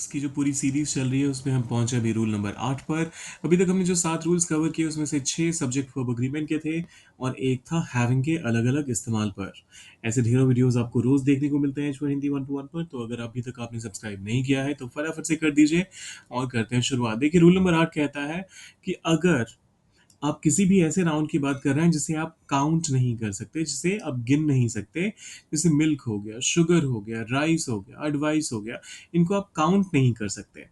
इसकी जो पूरी सीरीज चल रही है उसमें हम पहुंचे अभी रूल नंबर 8 पर। अभी तक हमने जो 7 रूल्स कवर किए उसमें से 6 सब्जेक्ट वर्ब अग्रीमेंट के थे और एक था हैविंग के अलग अलग इस्तेमाल पर। ऐसे ढेरों वीडियोस आपको रोज देखने को मिलते हैं हिंदी 1 to 1 पर, तो अगर अभी तक आपने सब्सक्राइब नहीं किया है तो फटाफट से कर दीजिए और करते हैं शुरुआत। देखिए रूल नंबर 8 कहता है कि अगर आप किसी भी ऐसे राउंड की बात कर रहे हैं जिसे आप काउंट नहीं कर सकते, जिसे आप गिन नहीं सकते, जैसे मिल्क हो गया, शुगर हो गया, राइस हो गया, एडवाइस हो गया, इनको आप काउंट नहीं कर सकते,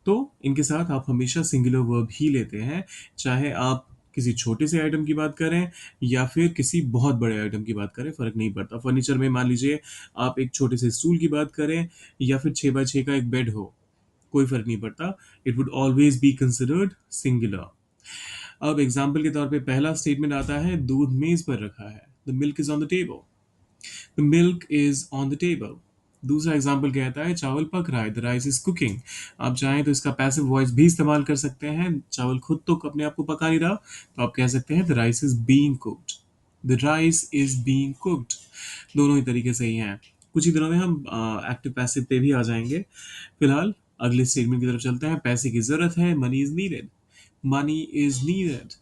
तो इनके साथ आप हमेशा सिंगुलर वर्ब ही लेते हैं। चाहे आप किसी छोटे से आइटम की बात करें या फिर किसी बहुत बड़े आइटम की बात करें, फर्क नहीं पड़ता। फर्नीचर में मान लीजिए आप एक छोटे से स्टूल की बात करें या फिर 6 बाय 6 का एक बेड हो, कोई फर्क नहीं पड़ता, it would always be considered singular. अब एग्जाम्पल के तौर पे पहला स्टेटमेंट आता है, दूध मेज पर रखा है, the milk is on the table, the milk is on the table. दूसरा एग्जाम्पल कहता है, चावल पक रहा है, द राइस इज कुकिंग। आप चाहें तो इसका पैसिव वॉइस भी इस्तेमाल कर सकते हैं, चावल खुद तो अपने आप को पका नहीं रहा, तो आप कह सकते हैं the rice is being cooked, the rice is being cooked. दोनों ही तरीके सही हैं। कुछ ही दिनों में हम एक्टिव पैसिव पे भी आ जाएंगे। फिलहाल अगले स्टेटमेंट की तरफ चलते हैं, पैसे की जरूरत है, money is needed, money is needed.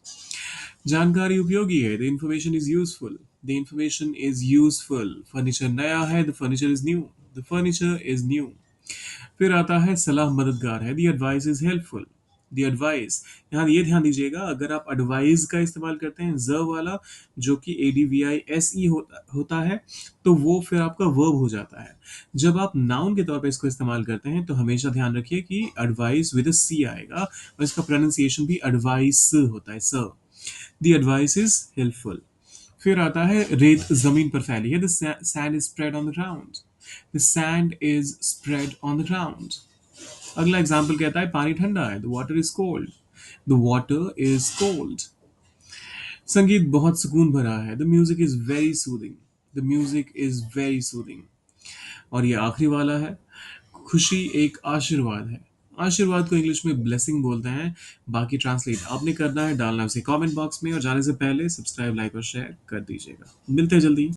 जानकारी उपयोगी है, the information is useful, the information is useful. Furniture नया है, the furniture is new, the furniture is new. फिर आता है, सलाह मददगार है, the advice is helpful, the advice. यहाँ ये ध्यान दीजिएगा, अगर आप एडवाइस का इस्तेमाल करते हैं ज वाला, जो कि ADVISE होता है, तो वो फिर आपका वर्ब हो जाता है। जब आप नाउन के तौर पे इसको इस्तेमाल करते हैं तो हमेशा ध्यान रखिए कि एडवाइस विद सी आएगा और इसका प्रोनाउंसिएशन भी एडवाइस होता है, स। The advice is helpful. फिर आता है, रेत जमीन पर फैली है, the sand is spread on the ground, the sand is spread on the ground. अगला एग्जाम्पल कहता है, पानी ठंडा है, the water is cold, the water is cold. संगीत बहुत सुकून भरा है, the music is very soothing, the music is very soothing. और ये आखिरी वाला है, खुशी एक आशीर्वाद है। आशीर्वाद को इंग्लिश में ब्लेसिंग बोलते हैं। बाकी ट्रांसलेट आपने करना है, डालना है उसे कमेंट बॉक्स में, और जाने से पहले सब्सक्राइब, लाइक और शेयर कर दीजिएगा। मिलते हैं जल्दी।